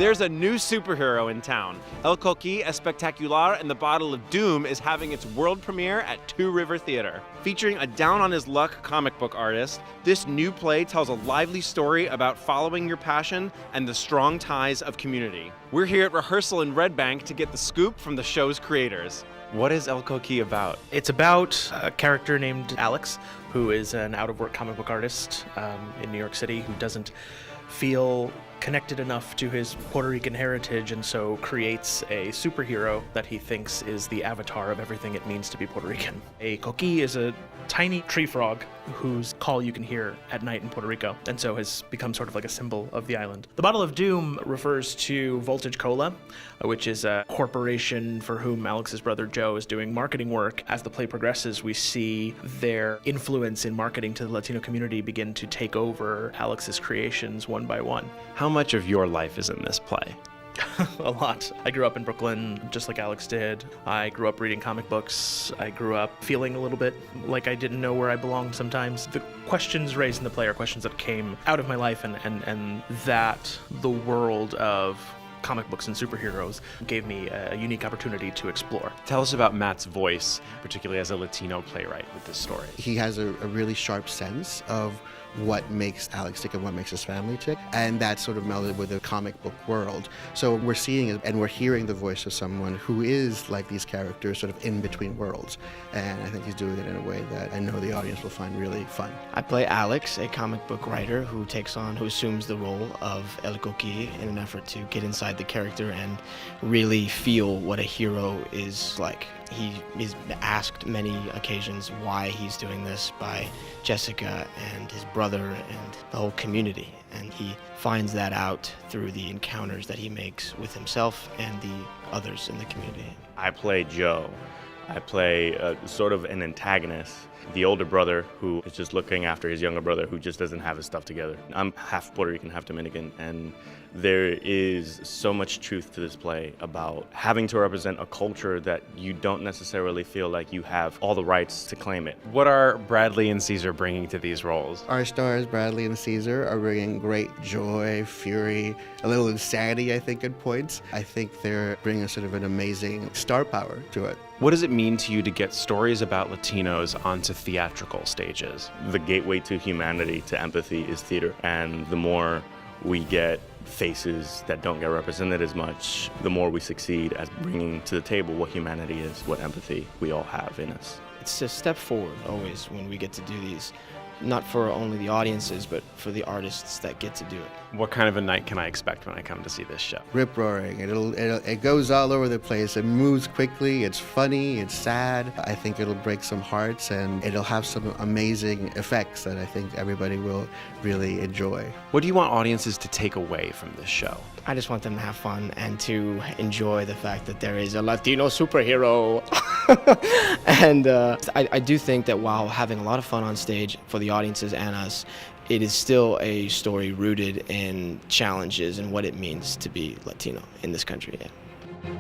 There's a new superhero in town. Coquí Espectacular and the Bottle of Doom is having its world premiere at Two River Theater. Featuring a down-on-his-luck comic book artist, this new play tells a lively story about following your passion and the strong ties of community. We're here at rehearsal in Red Bank to get the scoop from the show's creators. What is Coquí about? It's about a character named Alex, who is an out-of-work comic book artist in New York City who doesn't feel connected enough to his Puerto Rican heritage, and so creates a superhero that he thinks is the avatar of everything it means to be Puerto Rican. A coquí is a tiny tree frog whose call you can hear at night in Puerto Rico, and so has become sort of like a symbol of the island. The Bottle of Doom refers to Voltage Cola, which is a corporation for whom Alex's brother Joe is doing marketing work. As the play progresses, we see their influence in marketing to the Latino community begin to take over Alex's creations one by one. How much of your life is in this play? A lot. I grew up in Brooklyn, just like Alex did. I grew up reading comic books. I grew up feeling a little bit like I didn't know where I belonged sometimes. The questions raised in the play are questions that came out of my life, and that the world of comic books and superheroes gave me a unique opportunity to explore. Tell us about Matt's voice, particularly as a Latino playwright with this story. He has a really sharp sense of what makes Alex tick and what makes his family tick, and that's sort of melded with the comic book world. So we're seeing it and we're hearing the voice of someone who is like these characters, sort of in between worlds, and I think he's doing it in a way that I know the audience will find really fun. I play Alex, a comic book writer who assumes the role of El Coquí in an effort to get inside the character and really feel what a hero is like. He is asked many occasions why he's doing this by Jessica and his brother and the whole community, and he finds that out through the encounters that he makes with himself and the others in the community. I play Joe. I play sort of an antagonist, the older brother who is just looking after his younger brother who just doesn't have his stuff together. I'm half Puerto Rican, half Dominican, and there is so much truth to this play about having to represent a culture that you don't necessarily feel like you have all the rights to claim it. What are Bradley and Caesar bringing to these roles? Our stars, Bradley and Caesar, are bringing great joy, fury, a little insanity, I think, at points. I think they're bringing sort of an amazing star power to it. What does it mean to you to get stories about Latinos onto theatrical stages? The gateway to humanity, to empathy, is theater, and the more we get faces that don't get represented as much, the more we succeed at bringing to the table what humanity is, what empathy we all have in us. It's a step forward always when we get to do these, not for only the audiences, but for the artists that get to do it. What kind of a night can I expect when I come to see this show? Rip-roaring. It goes all over the place. It moves quickly. It's funny. It's sad. I think it'll break some hearts, and it'll have some amazing effects that I think everybody will really enjoy. What do you want audiences to take away from this show? I just want them to have fun and to enjoy the fact that there is a Latino superhero. And I do think that while having a lot of fun on stage for the audiences and us, it is still a story rooted in challenges and what it means to be Latino in this country. Yeah.